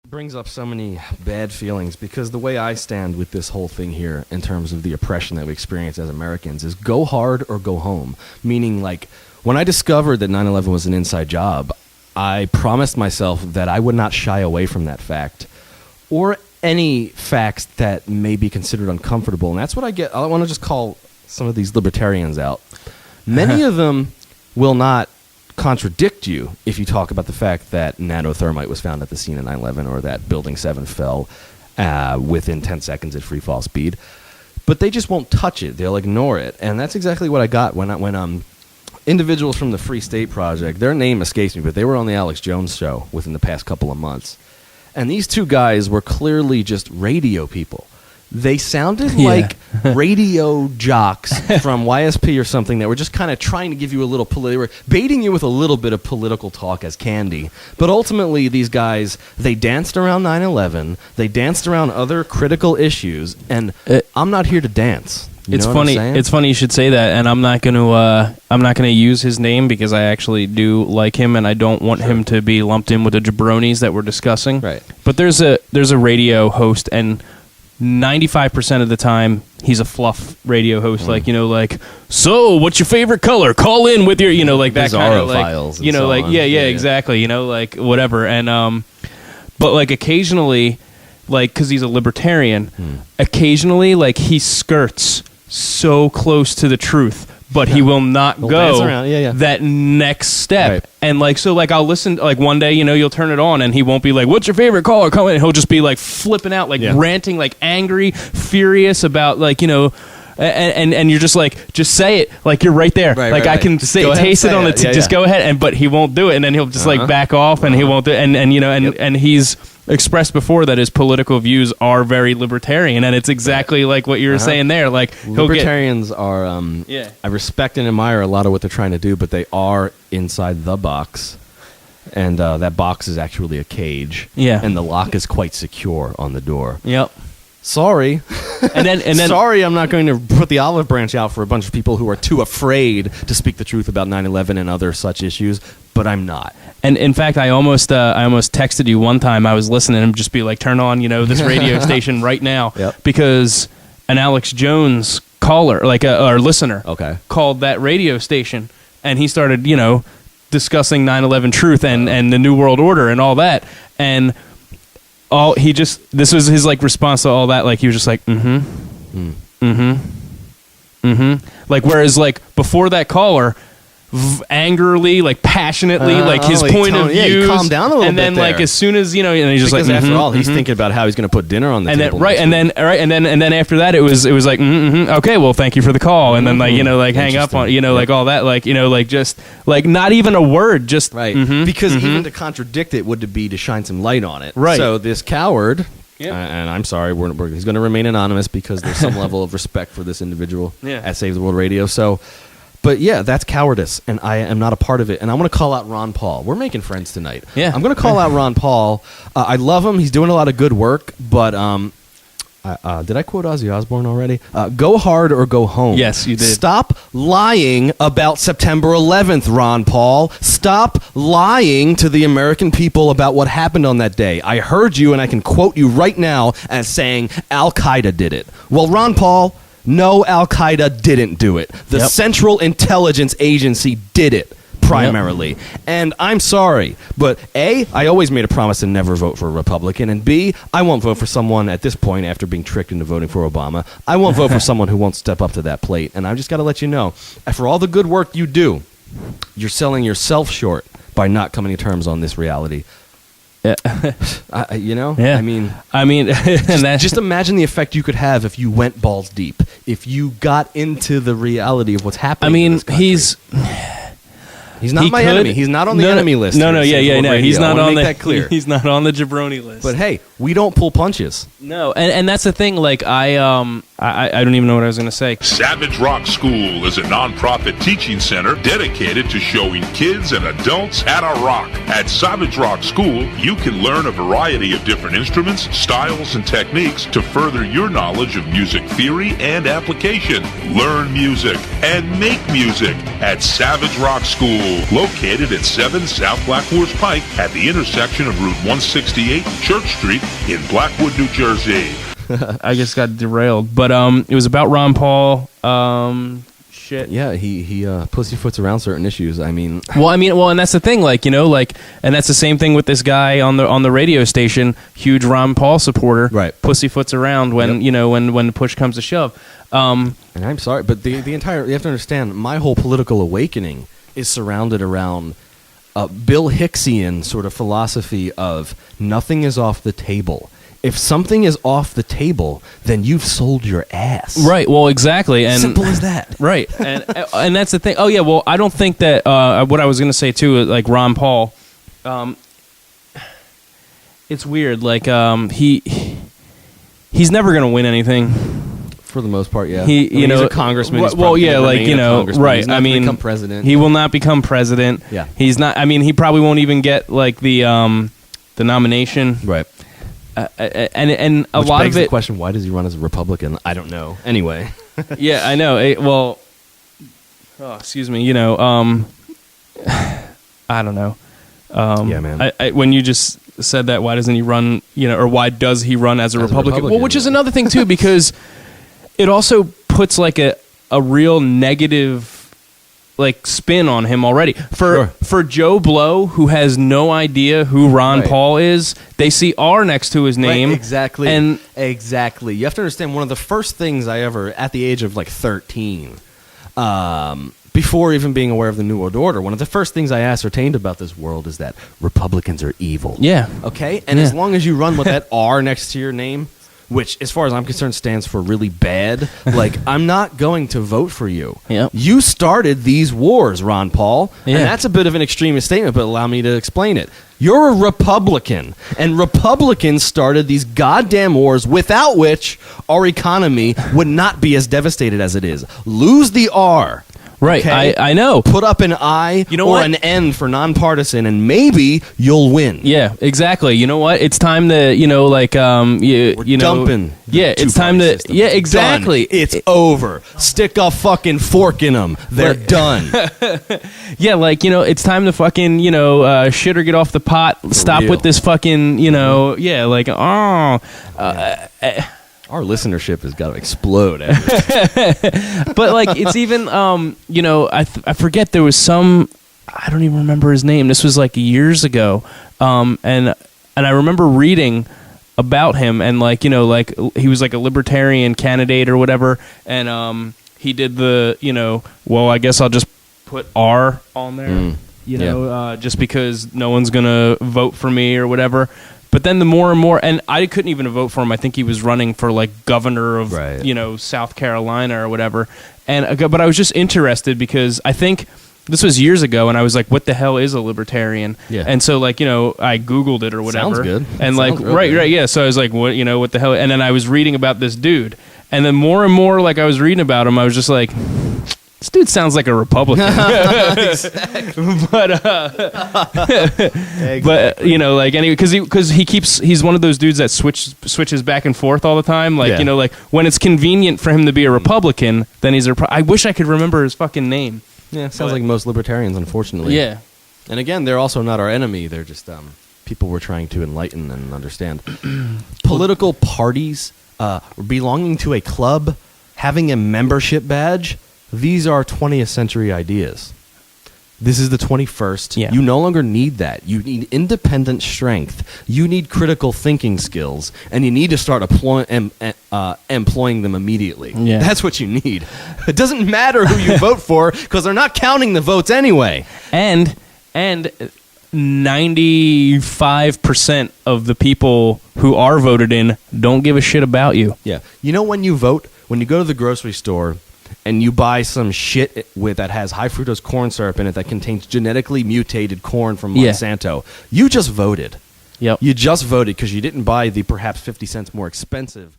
brings up so many bad feelings because the way I stand with this whole thing here in terms of the oppression that we experience as Americans is go hard or go home. Meaning, like, when I discovered that 9/11 was an inside job, I promised myself that I would not shy away from that fact or any facts that may be considered uncomfortable. And that's what I get. I want to just call some of these libertarians out. Many of them will not contradict you if you talk about the fact that nanothermite was found at the scene of 9/11 or that Building 7 fell within 10 seconds at free fall speed. But they just won't touch it. They'll ignore it. And that's exactly what I got when individuals from the Free State Project, their name escapes me, but they were on the Alex Jones show within the past couple of months. And these two guys were clearly just radio people. They sounded like radio jocks from YSP or something that were just kind of trying to give you a little they were baiting you with a little bit of political talk as candy. But ultimately, these guys, they danced around 9/11, they danced around other critical issues, and I'm not here to dance. It's funny. It's funny you should say that, and I'm not gonna use his name because I actually do like him, and I don't want him to be lumped in with the jabronis that we're discussing. Right. But there's a radio host, and 95% of the time he's a fluff radio host, like so what's your favorite color? Call in with your like that kind of files, exactly, like whatever, and but like occasionally, like because he's a libertarian, occasionally like he skirts so close to the truth, but he will not go that next step. Right. And like, so like I'll listen, like one day, you'll turn it on and he won't be like, what's your favorite caller? Come in. And he'll just be like flipping out, like ranting, like angry, furious about like, and you're just like, just say it. Like you're right there. Right, I can say, taste it on the, just go ahead. But he won't do it. And then he'll just like back off and he won't do it. And he's expressed before that his political views are very libertarian, and it's exactly like what you were saying there. Like libertarians are, I respect and admire a lot of what they're trying to do, but they are inside the box, and that box is actually a cage. Yeah, and the lock is quite secure on the door. Yep. Sorry. And then sorry, I'm not going to put the olive branch out for a bunch of people who are too afraid to speak the truth about 9/11 and other such issues, but I'm not. And in fact, I almost texted you one time. I was listening and just be like, turn on, this radio station right now, because an Alex Jones caller, like our listener, called that radio station, and he started, discussing 9/11 truth and the New World Order and all that, and this was his like response to all that. Like he was just like, like, whereas like before that caller, angrily, like passionately, like his point of view, calm down a little bit. And then there. like as soon as and he's just because like, after all, he's thinking about how he's going to put dinner on the table. And then after that, it was like, okay, well, thank you for the call, and then like hang up on like all that, like like just like not even a word, just because even to contradict it would be to shine some light on it. Right. So this coward. Yep. And I'm sorry, he's going to remain anonymous because there's some level of respect for this individual at Save the World Radio. So. But yeah, that's cowardice, and I am not a part of it. And I'm going to call out Ron Paul. We're making friends tonight. Yeah. I'm going to call out Ron Paul. I love him. He's doing a lot of good work, but did I quote Ozzy Osbourne already? Go hard or go home. Yes, you did. Stop lying about September 11th, Ron Paul. Stop lying to the American people about what happened on that day. I heard you, and I can quote you right now as saying Al-Qaeda did it. Well, Ron Paul... No, Al-Qaeda didn't do it. The Central Intelligence Agency did it, primarily. And I'm sorry, but A, I always made a promise to never vote for a Republican, and B, I won't vote for someone at this point after being tricked into voting for Obama. I won't vote for someone who won't step up to that plate. And I've just got to let you know, for all the good work you do, you're selling yourself short by not coming to terms on this reality. I mean, just imagine the effect you could have if you went balls deep, if you got into the reality of what's happening. I mean, in this he's not my enemy. He's not on the enemy list. No, he's not on that clear. He's not on the jabroni list. But hey, we don't pull punches. No, and that's the thing. Like I I don't even know what I was going to say. Savage Rock School is a nonprofit teaching center dedicated to showing kids and adults how to rock. At Savage Rock School, you can learn a variety of different instruments, styles, and techniques to further your knowledge of music theory and application. Learn music and make music at Savage Rock School, located at 7 South Black Horse Pike at the intersection of Route 168 and Church Street in Blackwood, New Jersey. I just got derailed, but it was about Ron Paul. Shit. Yeah, he pussyfoots around certain issues. I mean, and that's the thing, like, you know, like, and that's the same thing with this guy on the radio station, huge Ron Paul supporter, right? Pussyfoots around when you know when the push comes to shove. And I'm sorry, but the entire, you have to understand, my whole political awakening is surrounded around Bill Hicksian sort of philosophy of nothing is off the table. If something is off the table, then you've sold your ass. Right. Well, exactly. And simple as that. Right. And that's the thing. Oh yeah. Well, I don't think that what I was going to say too, like Ron Paul, it's weird. Like he's never going to win anything. For the most part, yeah. He's a congressman. He's well, yeah, like, you know, right. He's not gonna become president. He will not become president. Yeah. He's not. I mean, he probably won't even get like the nomination. Right. And a Which lot begs of it. the question: why does he run as a Republican? I don't know. Anyway. Yeah, I know. Excuse me. You know, I don't know. Yeah, man. When you just said that, why doesn't he run? You know, or why does he run as a Republican? Well, which is yeah. another thing too, because it also puts like a real negative like spin on him already. For Joe Blow, who has no idea who Ron Right. Paul is, they see R next to his name. Right, exactly. And exactly. You have to understand, one of the first things I ever, at the age of like 13, before even being aware of the New World Order, one of the first things I ascertained about this world is that Republicans are evil. yeah. Okay? And as long as you run with that R next to your name, which, as far as I'm concerned, stands for really bad, like, I'm not going to vote for you. Yep. You started these wars, Ron Paul. Yeah. And that's a bit of an extremist statement, but allow me to explain it. You're a Republican, and Republicans started these goddamn wars without which our economy would not be as devastated as it is. Lose the R. Right. Okay? I know. Put up an I You know or what? an N for nonpartisan, and maybe you'll win. Yeah, exactly. You know what? It's time to, you know, like, We're you know, dumping. the yeah, it's time two-party to, system. yeah, It's exactly. done. It's over. Stick a fucking fork in them. They're Right. done. Yeah, like, you know, it's time to fucking, you know, shit or get off the pot. Stop real. with this fucking, you know, yeah, like, Our listenership has got to explode. but like, it's even, you know, I forget, there was some, I don't even remember his name. This was like years ago, and I remember reading about him, and like, you know, like he was like a libertarian candidate or whatever, and he did the, you know, well, I guess I'll just put R on there, you know, just because no one's gonna vote for me or whatever. But then the more and more, and I couldn't even vote for him. I think he was running for like governor of, Right. you know, South Carolina or whatever. And but I was just interested because I think this was years ago, and I was like, "What the hell is a libertarian?" Yeah. And so, like, you know, I Googled it or whatever. Sounds good. And Sounds like, real right, good. yeah. So I was like, "What, you know, what the hell?" And then I was reading about this dude, and then more and more, like I was reading about him, I was just like, this dude sounds like a Republican. But but you know, like, anyway, because he's one of those dudes that switches back and forth all the time. Like, Yeah. you know, like when it's convenient for him to be a Republican, then he's I wish I could remember his fucking name. Yeah, sounds But- like most libertarians, unfortunately. Yeah. And again, they're also not our enemy. They're just people we're trying to enlighten and understand. Political parties, belonging to a club, having a membership badge, these are 20th century ideas. This is the 21st. Yeah. You no longer need that. You need independent strength. You need critical thinking skills, and you need to start employing them immediately. Yeah. That's what you need. It doesn't matter who you vote for, because they're not counting the votes anyway. And 95% of the people who are voted in don't give a shit about you. Yeah. You know, when you vote, when you go to the grocery store and you buy some shit that has high fructose corn syrup in it that contains genetically mutated corn from Yeah. Monsanto, you just voted. Yep. You just voted because you didn't buy the perhaps 50 cents more expensive